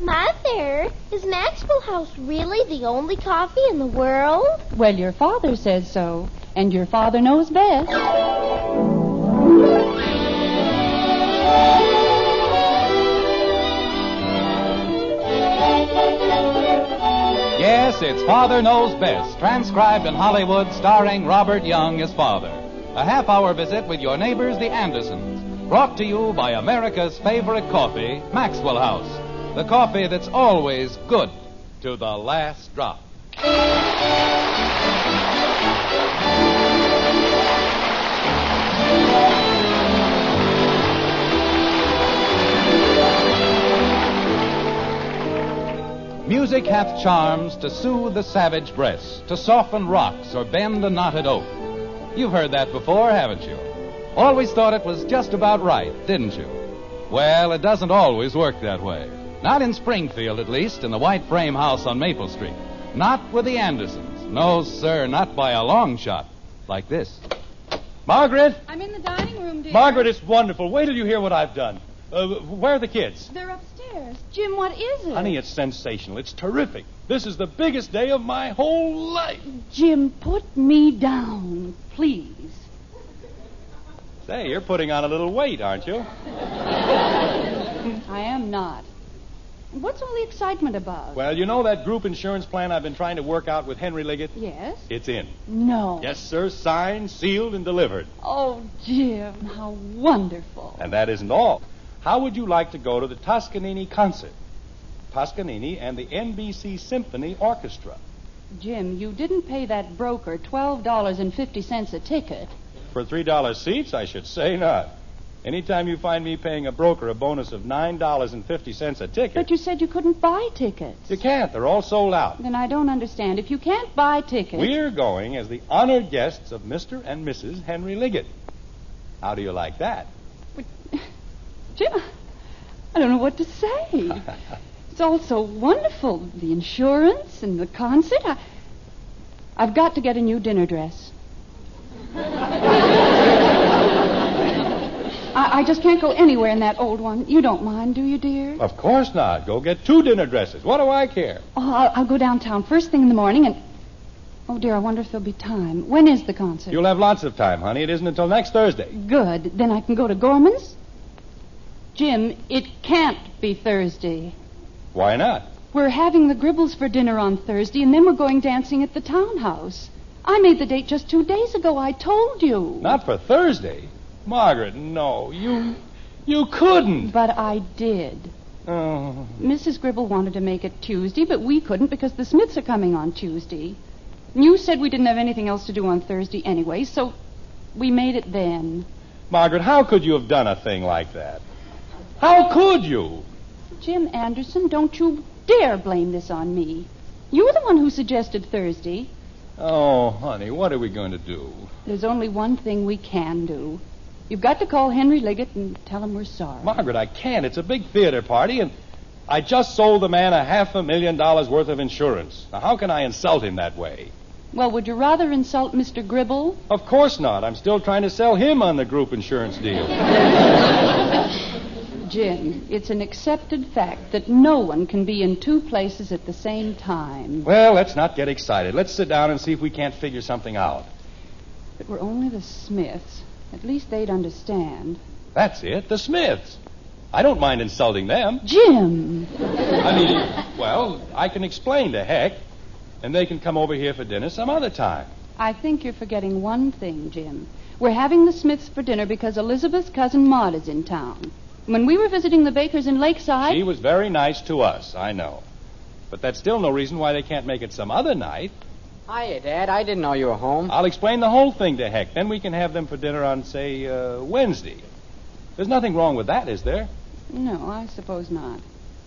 Mother, is Maxwell House really the only coffee in the world? Well, your father says so, and your father knows best. Yes, it's Father Knows Best, transcribed in Hollywood, starring Robert Young as Father. A half-hour visit with your neighbors, the Andersons, brought to you by America's favorite coffee, Maxwell House. The coffee that's always good to the last drop. Music hath charms to soothe the savage breast, to soften rocks or bend the knotted oak. You've heard that before, haven't you? Always thought it was just about right, didn't you? Well, it doesn't always work that way. Not in Springfield, at least, in the white frame house on Maple Street. Not with the Andersons. No, sir, not by a long shot. Like this. Margret! I'm in the dining room, dear. Margret, it's wonderful. Wait till you hear what I've done. Where are the kids? They're upstairs. Jim, what is it? Honey, it's sensational. It's terrific. This is the biggest day of my whole life. Jim, put me down, please. Say, you're putting on a little weight, aren't you? I am not. What's all the excitement about? Well, you know that group insurance plan I've been trying to work out with Henry Liggett? Yes? It's in. No. Yes, sir. Signed, sealed, and delivered. Oh, Jim, how wonderful. And that isn't all. How would you like to go to the Toscanini concert? Toscanini and the NBC Symphony Orchestra. Jim, you didn't pay that broker $12.50 a ticket. For $3 seats, I should say not. Anytime you find me paying a broker a bonus of $9.50 a ticket... But you said you couldn't buy tickets. You can't. They're all sold out. Then I don't understand. If you can't buy tickets... We're going as the honored guests of Mr. and Mrs. Henry Liggett. How do you like that? But, Jim, I don't know what to say. It's all so wonderful. The insurance and the concert. I've got to get a new dinner dress. I just can't go anywhere in that old one. You don't mind, do you, dear? Of course not. Go get 2 dinner dresses. What do I care? Oh, I'll go downtown first thing in the morning and... Oh, dear, I wonder if there'll be time. When is the concert? You'll have lots of time, honey. It isn't until next Thursday. Good. Then I can go to Gorman's? Jim, it can't be Thursday. Why not? We're having the Gribbles for dinner on Thursday, and then we're going dancing at the townhouse. I made the date just 2 days ago. I told you. Not for Thursday? Margaret, no. You couldn't. But I did. Oh. Mrs. Gribble wanted to make it Tuesday, but we couldn't because the Smiths are coming on Tuesday. You said we didn't have anything else to do on Thursday anyway, so we made it then. Margaret, how could you have done a thing like that? How could you? Jim Anderson, don't you dare blame this on me. You're the one who suggested Thursday. Oh, honey, what are we going to do? There's only one thing we can do. You've got to call Henry Liggett and tell him we're sorry. Margaret, I can't. It's a big theater party, and I just sold the man $500,000 worth of insurance. Now, how can I insult him that way? Well, would you rather insult Mr. Gribble? Of course not. I'm still trying to sell him on the group insurance deal. Jim, it's an accepted fact that no one can be in 2 places at the same time. Well, let's not get excited. Let's sit down and see if we can't figure something out. If it were only the Smiths, at least they'd understand. That's it, the Smiths. I don't mind insulting them. Jim! I mean, well, I can explain to Heck, and they can come over here for dinner some other time. I think you're forgetting one thing, Jim. We're having the Smiths for dinner because Elizabeth's cousin Maud is in town. When we were visiting the Bakers in Lakeside... She was very nice to us, I know. But that's still no reason why they can't make it some other night. Hiya, Dad. I didn't know you were home. I'll explain the whole thing to Heck. Then we can have them for dinner on, say, Wednesday. There's nothing wrong with that, is there? No, I suppose not.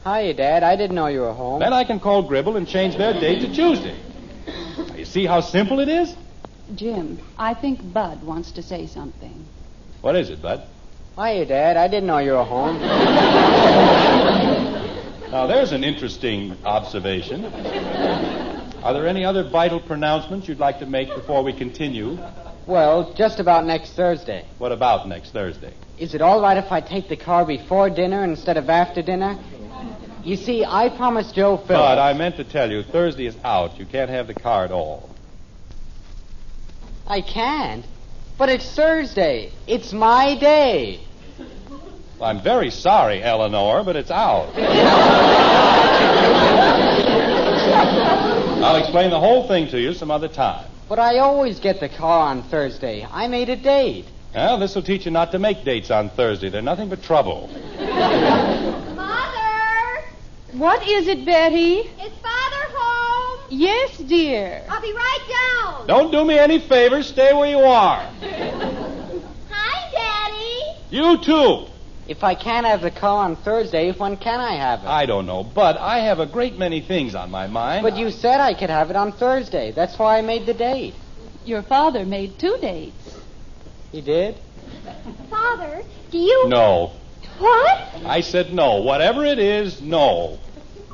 Hiya, Dad. I didn't know you were home. Then I can call Gribble and change their date to Tuesday. Now, you see how simple it is? Jim, I think Bud wants to say something. What is it, Bud? Hiya, Dad. I didn't know you were home. Now, there's an interesting observation. Are there any other vital pronouncements you'd like to make before we continue? Well, just about next Thursday. What about next Thursday? Is it all right if I take the car before dinner instead of after dinner? You see, I promised Joe Phillips... But I meant to tell you, Thursday is out. You can't have the car at all. I can't. But it's Thursday. It's my day. Well, I'm very sorry, Eleanor, but it's out. I'll explain the whole thing to you some other time. But I always get the car on Thursday. I made a date. Well, this will teach you not to make dates on Thursday. They're nothing but trouble. Mother! What is it, Betty? Is Father home? Yes, dear. I'll be right down. Don't do me any favors. Stay where you are. Hi, Daddy. You too. If I can't have the car on Thursday, when can I have it? I don't know, but I have a great many things on my mind. But you said I could have it on Thursday. That's why I made the date. Your father made 2 dates. He did? Father, do you... No. What? I said no. Whatever it is, no.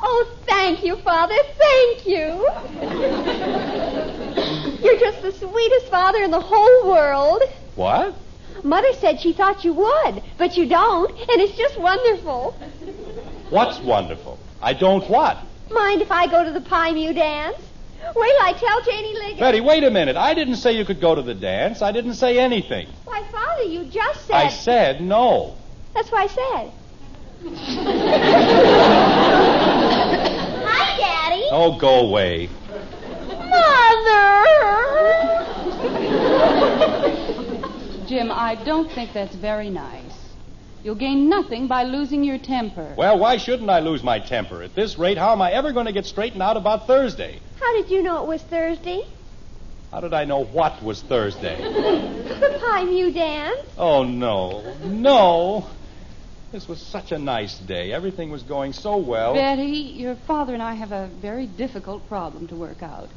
Oh, thank you, Father. Thank you. You're just the sweetest father in the whole world. What? Mother said she thought you would, but you don't, and it's just wonderful. What's wonderful? I don't what? Mind if I go to the Pie Mew dance? Wait till I tell Janie Liggett. Betty, wait a minute. I didn't say you could go to the dance. I didn't say anything. Why, Father, you just said... I said no. That's what I said. Hi, Daddy. Oh, go away. Mother! Jim, I don't think that's very nice. You'll gain nothing by losing your temper. Well, why shouldn't I lose my temper? At this rate, how am I ever going to get straightened out about Thursday? How did you know it was Thursday? How did I know what was Thursday? The Pie Mew dance. Oh, no. No. This was such a nice day. Everything was going so well. Betty, your father and I have a very difficult problem to work out.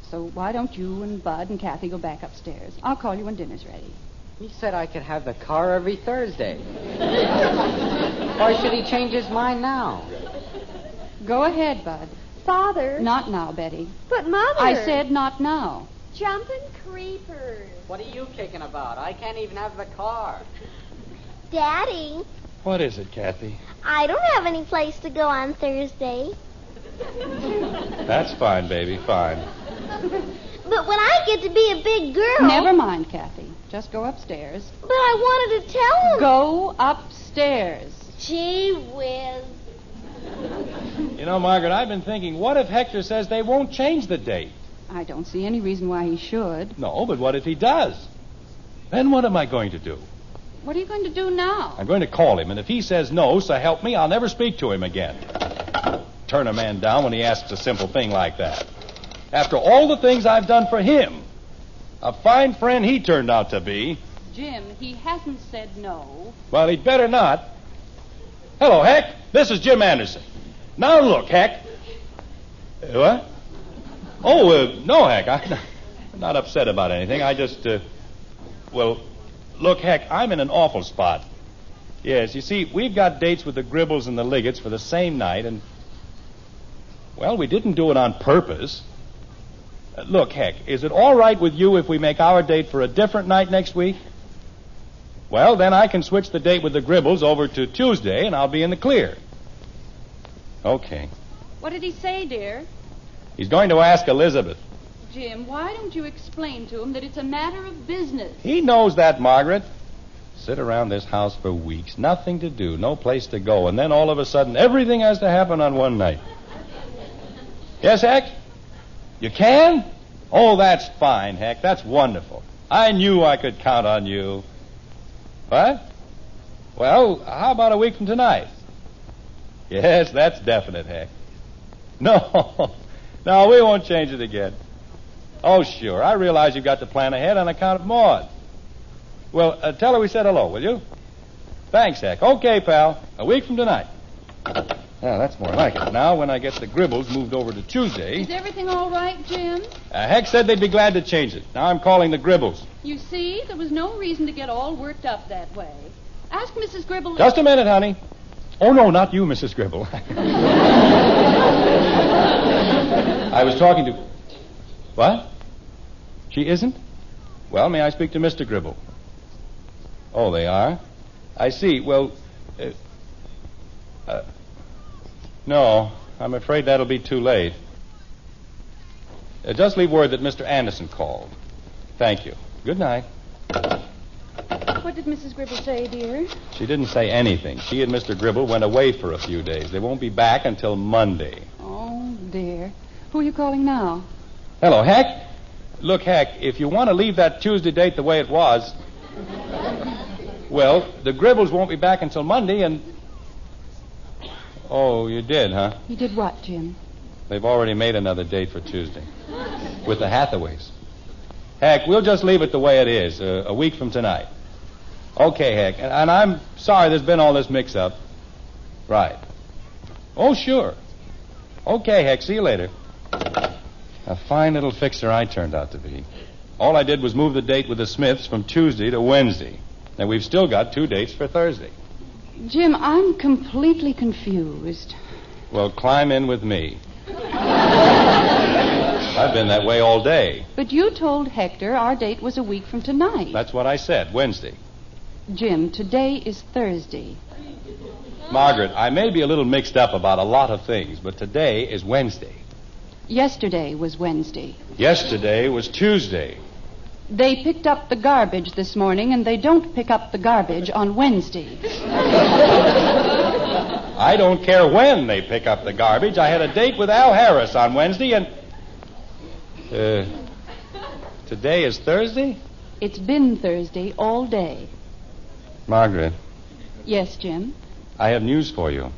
So why don't you and Bud and Kathy go back upstairs? I'll call you when dinner's ready. He said I could have the car every Thursday. Why should he change his mind now? Go ahead, Bud. Father. Not now, Betty. But, Mother. I said not now. Jumping creepers. What are you kicking about? I can't even have the car. Daddy, What is it, Kathy? I don't have any place to go on Thursday. That's fine, baby, fine. But when I get to be a big girl... Never mind, Kathy. Just go upstairs. But I wanted to tell him... Go upstairs. Gee whiz. You know, Margaret, I've been thinking, what if Hector says they won't change the date? I don't see any reason why he should. No, but what if he does? Then what am I going to do? What are you going to do now? I'm going to call him, and if he says no, so help me, I'll never speak to him again. Turn a man down when he asks a simple thing like that. After all the things I've done for him, a fine friend he turned out to be. Jim, he hasn't said no. Well, he'd better not. Hello, Heck. This is Jim Anderson. Now, look, Heck. What? Oh, no, Heck. I'm not upset about anything. I just, well, look, Heck, I'm in an awful spot. Yes, you see, we've got dates with the Gribbles and the Liggets for the same night, and, well, we didn't do it on purpose. Look, Heck, is it all right with you if we make our date for a different night next week? Well, then I can switch the date with the Gribbles over to Tuesday, and I'll be in the clear. Okay. What did he say, dear? He's going to ask Elizabeth. Jim, why don't you explain to him that it's a matter of business? He knows that, Margaret. Sit around this house for weeks, nothing to do, no place to go, and then all of a sudden everything has to happen on one night. Yes, Heck? You can? Oh, that's fine, Heck. That's wonderful. I knew I could count on you. What? Well, how about a week from tonight? Yes, that's definite, Heck. No, we won't change it again. Oh, sure. I realize you've got to plan ahead on account of Maud. Well, tell her we said hello, will you? Thanks, Heck. Okay, pal. A week from tonight. Now, that's more like it. Now, when I get the Gribbles moved over to Tuesday... Is everything all right, Jim? Heck said they'd be glad to change it. Now I'm calling the Gribbles. You see, there was no reason to get all worked up that way. Ask Mrs. Gribble... Just a minute, honey. Oh, no, not you, Mrs. Gribble. I was talking to... What? She isn't? Well, may I speak to Mr. Gribble? Oh, they are? I see. Well, No, I'm afraid that'll be too late. Just leave word that Mr. Anderson called. Thank you. Good night. What did Mrs. Gribble say, dear? She didn't say anything. She and Mr. Gribble went away for a few days. They won't be back until Monday. Oh, dear. Who are you calling now? Hello, Heck. Look, Heck, if you want to leave that Tuesday date the way it was... Well, the Gribbles won't be back until Monday, and... Oh, you did, huh? You did what, Jim? They've already made another date for Tuesday. With the Hathaways. Heck, we'll just leave it the way it is, a week from tonight. Okay, Heck, and I'm sorry there's been all this mix-up. Right. Oh, sure. Okay, Heck, see you later. A fine little fixer I turned out to be. All I did was move the date with the Smiths from Tuesday to Wednesday. And we've still got 2 dates for Thursday. Jim, I'm completely confused. Well, climb in with me. I've been that way all day. But you told Hector our date was a week from tonight. That's what I said, Wednesday. Jim, today is Thursday. Margaret, I may be a little mixed up about a lot of things, but today is Wednesday. Yesterday was Wednesday. Yesterday was Tuesday. They picked up the garbage this morning, and they don't pick up the garbage on Wednesdays. I don't care when they pick up the garbage. I had a date with Al Harris on Wednesday, and... today is Thursday? It's been Thursday all day. Margaret. Yes, Jim? I have news for you.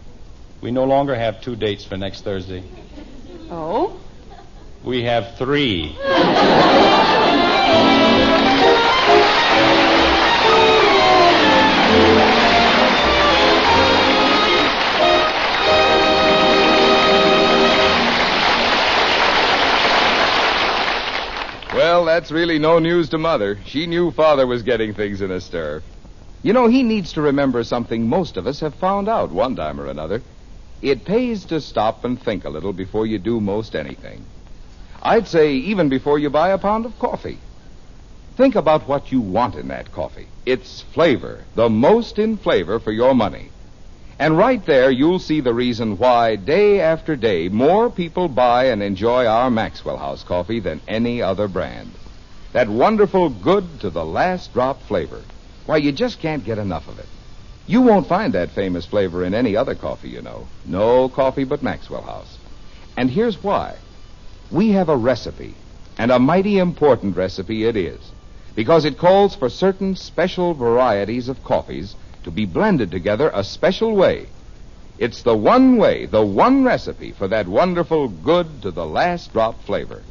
We no longer have 2 dates for next Thursday. Oh? We have 3. Well, that's really no news to Mother. She knew Father was getting things in a stir. You know, he needs to remember something most of us have found out one time or another. It pays to stop and think a little before you do most anything. I'd say even before you buy a pound of coffee. Think about what you want in that coffee. Its flavor, the most in flavor for your money. And right there you'll see the reason why day after day more people buy and enjoy our Maxwell House coffee than any other brand. That wonderful good to the last drop flavor. Why, you just can't get enough of it. You won't find that famous flavor in any other coffee, you know. No coffee but Maxwell House. And here's why. We have a recipe, and a mighty important recipe it is, because it calls for certain special varieties of coffees to be blended together a special way. It's the one way, the one recipe for that wonderful good to the last drop flavor.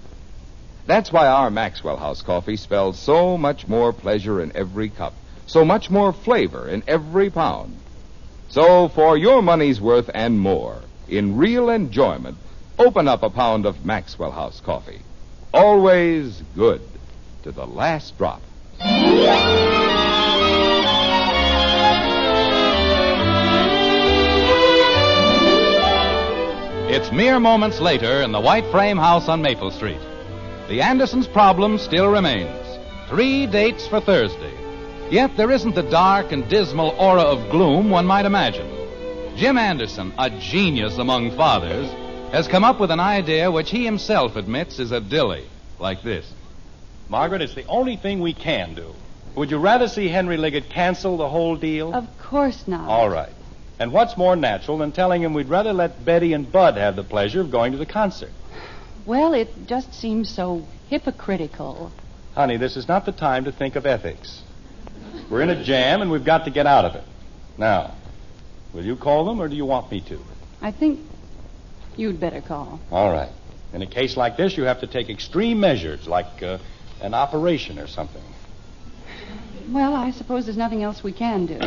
That's why our Maxwell House coffee spells so much more pleasure in every cup, so much more flavor in every pound. So for your money's worth and more, in real enjoyment, open up a pound of Maxwell House coffee. Always good to the last drop. It's mere moments later in the white frame house on Maple Street. The Andersons' problem still remains. 3 dates for Thursday. Yet there isn't the dark and dismal aura of gloom one might imagine. Jim Anderson, a genius among fathers, has come up with an idea which he himself admits is a dilly, like this. Margaret, it's the only thing we can do. Would you rather see Henry Liggett cancel the whole deal? Of course not. All right. And what's more natural than telling him we'd rather let Betty and Bud have the pleasure of going to the concert? Well, it just seems so hypocritical. Honey, this is not the time to think of ethics. We're in a jam, and we've got to get out of it. Now, will you call them, or do you want me to? I think you'd better call. All right. In a case like this, you have to take extreme measures, like an operation or something. Well, I suppose there's nothing else we can do.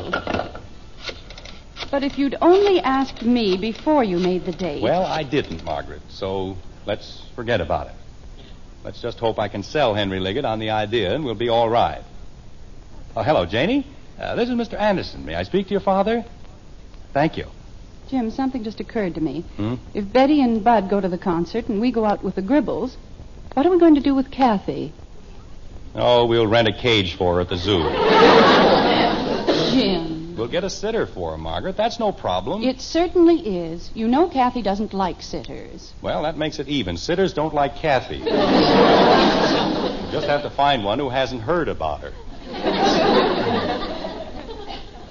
But if you'd only asked me before you made the date... Well, I didn't, Margaret, so let's forget about it. Let's just hope I can sell Henry Liggett on the idea, and we'll be all right. Oh, hello, Janie. This is Mr. Anderson. May I speak to your father? Thank you. Jim, something just occurred to me. Hmm? If Betty and Bud go to the concert and we go out with the Gribbles, what are we going to do with Kathy? Oh, we'll rent a cage for her at the zoo. Jim. We'll get a sitter for her, Margaret. That's no problem. It certainly is. You know Kathy doesn't like sitters. Well, that makes it even. Sitters don't like Kathy. You just have to find one who hasn't heard about her.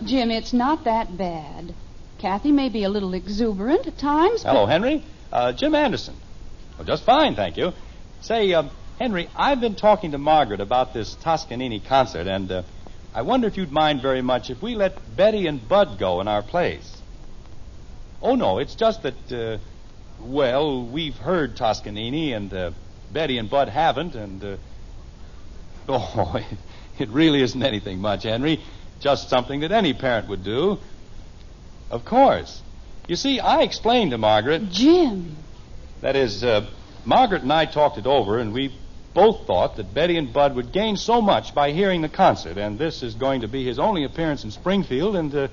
Jim, it's not that bad. Kathy may be a little exuberant at times, Hello, Henry. Jim Anderson. Well, just fine, thank you. Say, Henry, I've been talking to Margaret about this Toscanini concert, and I wonder if you'd mind very much if we let Betty and Bud go in our place. Oh, no, it's just that, well, we've heard Toscanini, and Betty and Bud haven't, and, oh, it really isn't anything much, Henry. Just something that any parent would do. Of course. You see, I explained to Margaret... Jim. That is, Margaret and I talked it over, and we both thought that Betty and Bud would gain so much by hearing the concert, and this is going to be his only appearance in Springfield, and,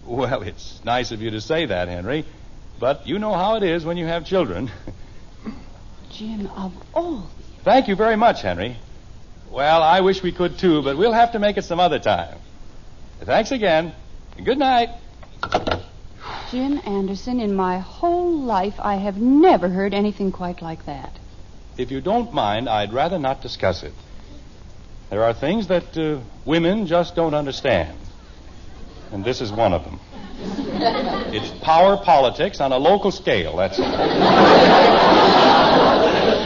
well, it's nice of you to say that, Henry, but you know how it is when you have children. Jim, of all... Thank you very much, Henry. Well, I wish we could, too, but we'll have to make it some other time. Thanks again. Good night. Jim Anderson, in my whole life, I have never heard anything quite like that. If you don't mind, I'd rather not discuss it. There are things that women just don't understand. And this is one of them. It's power politics on a local scale, that's all.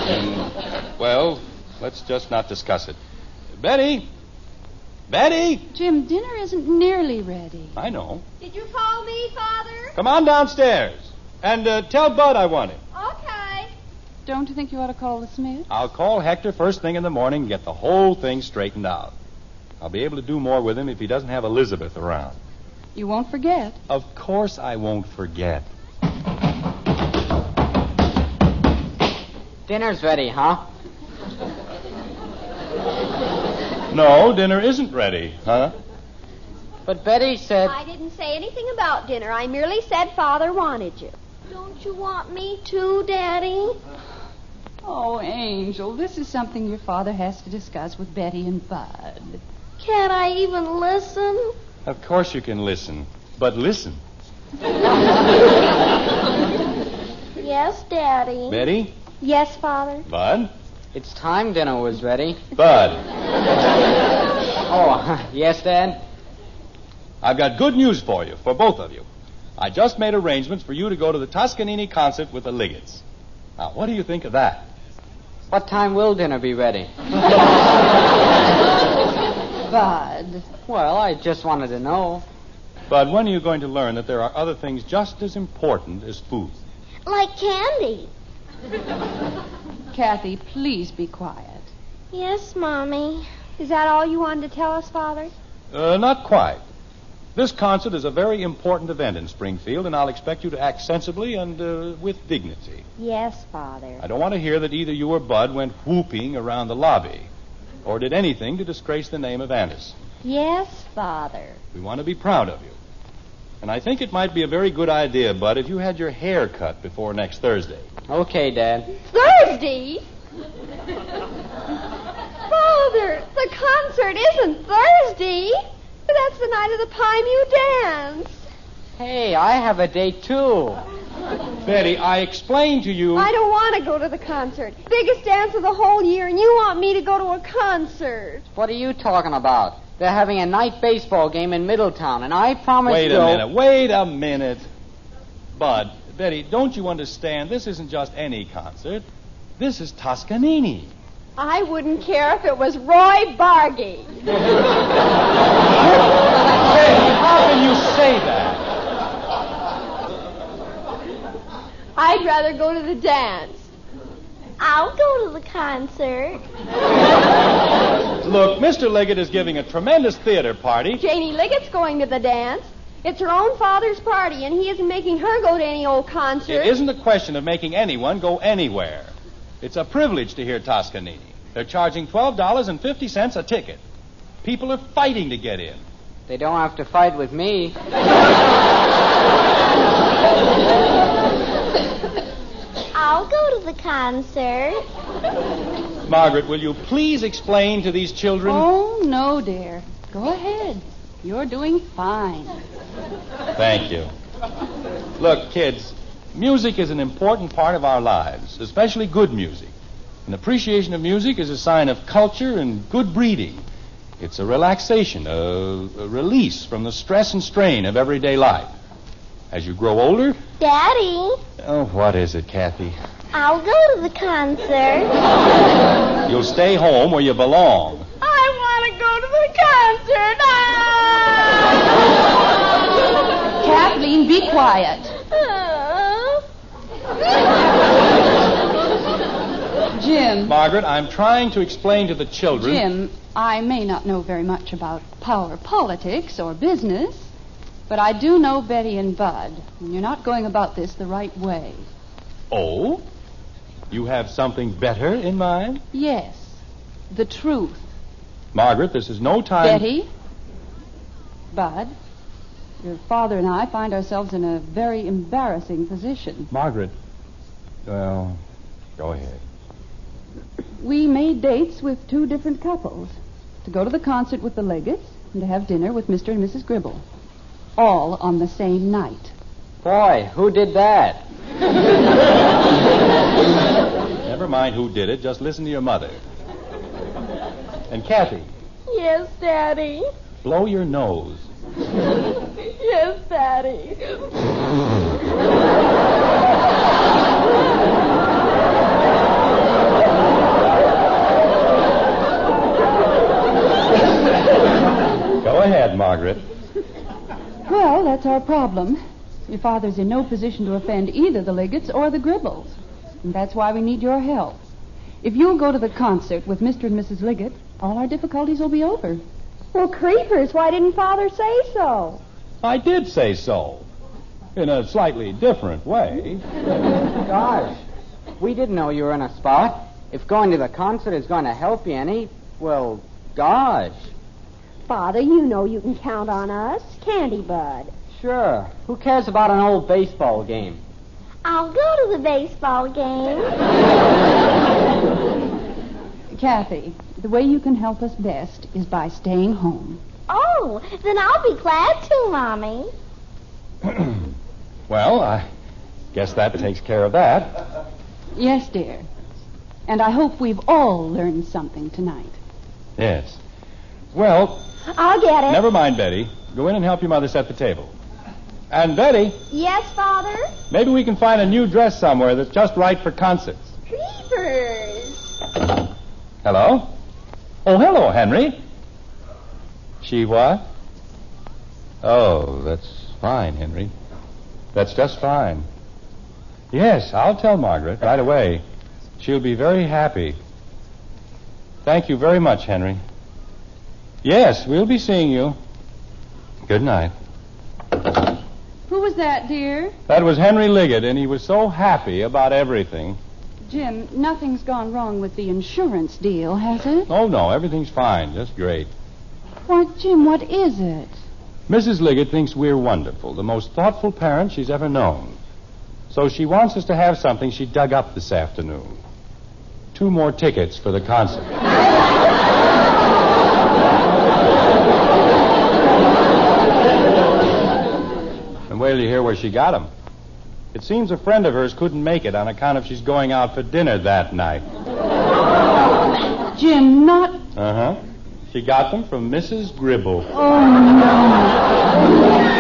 And, well, let's just not discuss it. Betty! Betty! Jim, dinner isn't nearly ready. I know. Did you call me, Father? Come on downstairs. And tell Bud I want him. Okay. Don't you think you ought to call the Smiths? I'll call Hector first thing in the morning and get the whole thing straightened out. I'll be able to do more with him if he doesn't have Elizabeth around. You won't forget. Of course I won't forget. Dinner's ready, huh? No, dinner isn't ready, huh? But Betty said... I didn't say anything about dinner. I merely said Father wanted you. Don't you want me too, Daddy? Oh, Angel, this is something your father has to discuss with Betty and Bud. Can't I even listen? Of course you can listen. But listen. Yes, Daddy. Betty? Yes, Father. Bud? It's time dinner was ready. Bud. Oh, yes, Dad? I've got good news for you, for both of you. I just made arrangements for you to go to the Toscanini concert with the Liggets. Now, what do you think of that? What time will dinner be ready? Bud. Well, I just wanted to know. Bud, when are you going to learn that there are other things just as important as food? Like candy. Kathy, please be quiet. Yes, Mommy. Is that all you wanted to tell us, Father? Not quite. This concert is a very important event in Springfield, and I'll expect you to act sensibly and with dignity. Yes, Father. I don't want to hear that either you or Bud went whooping around the lobby or did anything to disgrace the name of Anderson. Yes, Father. We want to be proud of you. And I think it might be a very good idea, Bud, if you had your hair cut before next Thursday. Okay, Dad. Thursday? Father, the concert isn't Thursday. That's the night of the Pine dance. Hey, I have a date, too. Betty, I explained to you... I don't want to go to the concert. Biggest dance of the whole year, and you want me to go to a concert. What are you talking about? They're having a night baseball game in Middletown, and I promised Wait a minute. Bud, Betty, don't you understand? This isn't just any concert. This is Toscanini. I wouldn't care if it was Roy Bargy. Betty, how can you say that? I'd rather go to the dance. I'll go to the concert. Look, Mr. Liggett is giving a tremendous theater party. Janie Liggett's going to the dance. It's her own father's party, and he isn't making her go to any old concert. It isn't a question of making anyone go anywhere. It's a privilege to hear Toscanini. They're charging $12.50 a ticket. People are fighting to get in. They don't have to fight with me. I'll go to the concert. Margaret, will you please explain to these children... Oh, no, dear. Go ahead. You're doing fine. Thank you. Look, kids, music is an important part of our lives, especially good music. An appreciation of music is a sign of culture and good breeding. It's a relaxation, a release from the stress and strain of everyday life. As you grow older... Daddy. Oh, what is it, Kathy? I'll go to the concert. You'll stay home where you belong. I want to go to the concert. Kathleen, be quiet. Jim. Margaret, I'm trying to explain to the children... Jim, I may not know very much about power politics or business, but I do know Betty and Bud, and you're not going about this the right way. Oh? You have something better in mind? Yes, the truth. Margaret, this is no time... Betty, Bud, your father and I find ourselves in a very embarrassing position. Margaret, well, go ahead. We made dates with two different couples, to go to the concert with the Leggetts and to have dinner with Mr. and Mrs. Gribble, all on the same night. Boy, who did that? Never mind who did it, just listen to your mother. And Kathy. Yes, Daddy. Blow your nose. Yes, Daddy. Go ahead, Margaret. Well, that's our problem. Your father's in no position to offend either the Leggetts or the Gribbles. And that's why we need your help. If you'll go to the concert with Mr. and Mrs. Liggett, all our difficulties will be over. Well, creepers, why didn't Father say so? I did say so. In a slightly different way. Gosh, we didn't know you were in a spot. If going to the concert is going to help you any, well, gosh. Father, you know you can count on us, can't he, Bud? Sure. Who cares about an old baseball game? I'll go to the baseball game. Kathy, the way you can help us best is by staying home. Oh, then I'll be glad to, Mommy. Well, I guess that takes care of that. Yes, dear. And I hope we've all learned something tonight. Yes. Well... I'll get it. Never mind, Betty. Go in and help your mother set the table. And, Betty... Yes, Father? Maybe we can find a new dress somewhere that's just right for concerts. Creepers. Hello? Oh, hello, Henry. She what? Oh, that's fine, Henry. That's just fine. Yes, I'll tell Margaret right away. She'll be very happy. Thank you very much, Henry. Yes, we'll be seeing you. Good night. Who was that, dear? That was Henry Liggett, and he was so happy about everything. Jim, nothing's gone wrong with the insurance deal, has it? Oh, no, everything's fine. Just great. Why, Jim, what is it? Mrs. Liggett thinks we're wonderful, the most thoughtful parents she's ever known. So she wants us to have something she dug up this afternoon. 2 more tickets for the concert. And wait till you hear where she got them. It seems a friend of hers couldn't make it on account of she's going out for dinner that night. Jim, not... Uh-huh. She got them from Mrs. Gribble. Oh, no.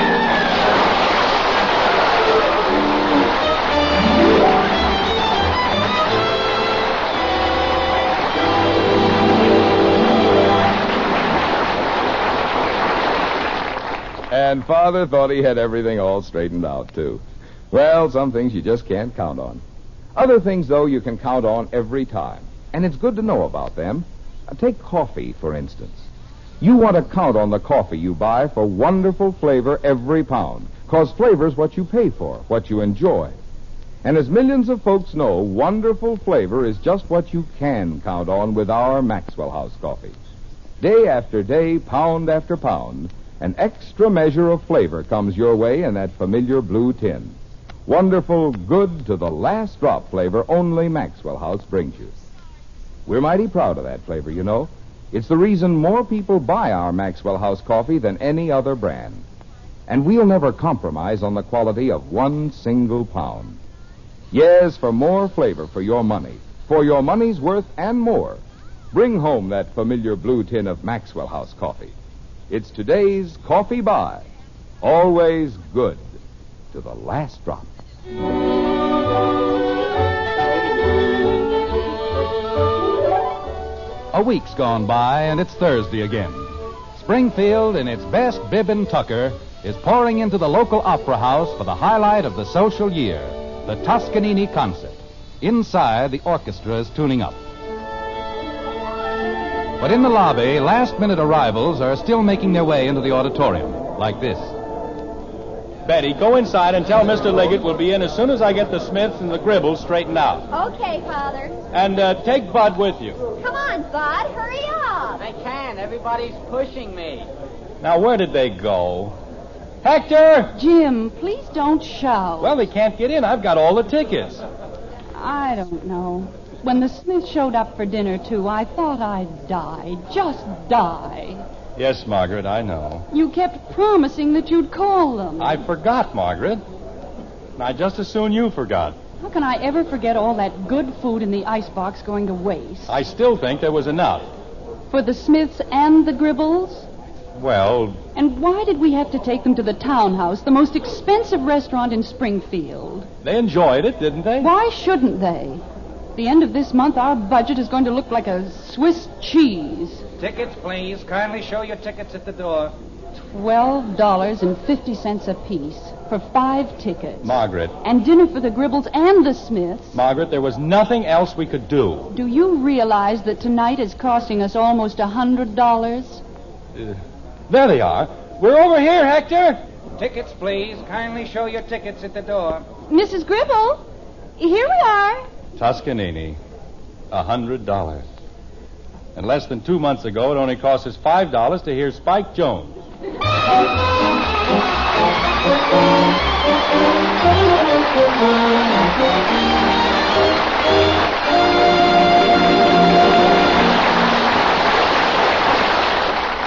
And Father thought he had everything all straightened out, too. Well, some things you just can't count on. Other things, though, you can count on every time. And it's good to know about them. Take coffee, for instance. You want to count on the coffee you buy for wonderful flavor every pound. 'Cause flavor's what you pay for, what you enjoy. And as millions of folks know, wonderful flavor is just what you can count on with our Maxwell House coffee. Day after day, pound after pound, an extra measure of flavor comes your way in that familiar blue tin. Wonderful, good to the last drop flavor only Maxwell House brings you. We're mighty proud of that flavor, you know. It's the reason more people buy our Maxwell House coffee than any other brand. And we'll never compromise on the quality of one single pound. Yes, for more flavor for your money, for your money's worth and more. Bring home that familiar blue tin of Maxwell House coffee. It's today's coffee buy. Always good to the last drop. A week's gone by, and it's Thursday again. Springfield, in its best bib and tucker, is pouring into the local opera house for the highlight of the social year, the Toscanini concert. Inside, the orchestra is tuning up. But in the lobby, last-minute arrivals are still making their way into the auditorium, like this. Betty, go inside and tell Mr. Liggett we'll be in as soon as I get the Smiths and the Gribbles straightened out. Okay, Father. And take Bud with you. Come on, Bud. Hurry up. I can't. Everybody's pushing me. Now, where did they go? Hector! Jim, please don't shout. Well, they can't get in. I've got all the tickets. I don't know. When the Smiths showed up for dinner, too, I thought I'd die. Just die. Yes, Margaret, I know. You kept promising that you'd call them. I forgot, Margaret. And I just as soon you forgot. How can I ever forget all that good food in the icebox going to waste? I still think there was enough. For the Smiths and the Gribbles? Well... And why did we have to take them to the Townhouse, the most expensive restaurant in Springfield? They enjoyed it, didn't they? Why shouldn't they? The end of this month, our budget is going to look like a Swiss cheese. Tickets, please. Kindly show your tickets at the door. $12.50 apiece for 5 tickets. Margaret. And dinner for the Gribbles and the Smiths. Margaret, there was nothing else we could do. Do you realize that tonight is costing us almost $100? There they are. We're over here, Hector. Tickets, please. Kindly show your tickets at the door. Mrs. Gribble, here we are. Toscanini, $100. And less than 2 months ago, it only cost us $5 to hear Spike Jones.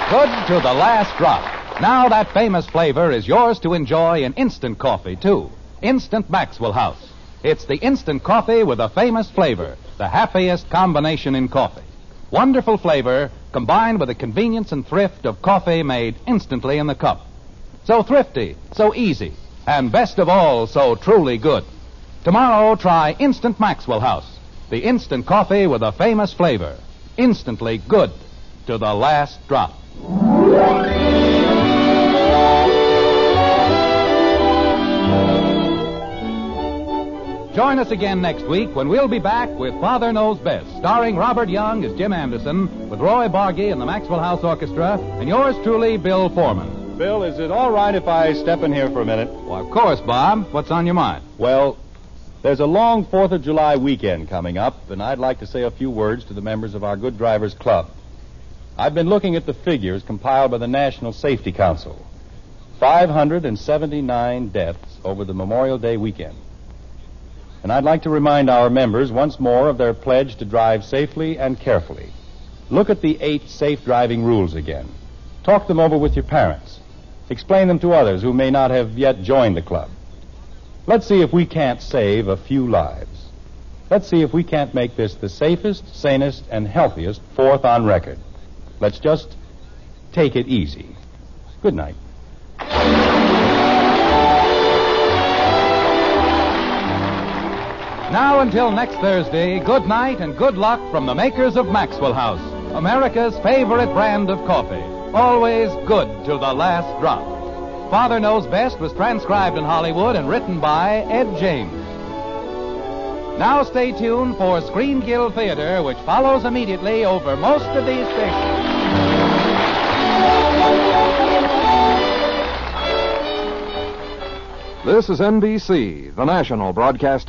Good to the last drop. Now that famous flavor is yours to enjoy in instant coffee, too. Instant Maxwell House. It's the instant coffee with a famous flavor, the happiest combination in coffee. Wonderful flavor combined with the convenience and thrift of coffee made instantly in the cup. So thrifty, so easy, and best of all, so truly good. Tomorrow, try Instant Maxwell House, the instant coffee with a famous flavor. Instantly good to the last drop. Join us again next week when we'll be back with Father Knows Best, starring Robert Young as Jim Anderson, with Roy Bargy and the Maxwell House Orchestra, and yours truly, Bill Foreman. Bill, is it all right if I step in here for a minute? Well, of course, Bob. What's on your mind? Well, there's a long 4th of July weekend coming up, and I'd like to say a few words to the members of our Good Drivers Club. I've been looking at the figures compiled by the National Safety Council. 579 deaths over the Memorial Day weekend. And I'd like to remind our members once more of their pledge to drive safely and carefully. Look at the 8 safe driving rules again. Talk them over with your parents. Explain them to others who may not have yet joined the club. Let's see if we can't save a few lives. Let's see if we can't make this the safest, sanest, and healthiest 4th on record. Let's just take it easy. Good night. Now until next Thursday, good night and good luck from the makers of Maxwell House, America's favorite brand of coffee. Always good to the last drop. Father Knows Best was transcribed in Hollywood and written by Ed James. Now stay tuned for Screen Guild Theater, which follows immediately over most of these stations. This is NBC, the national broadcasting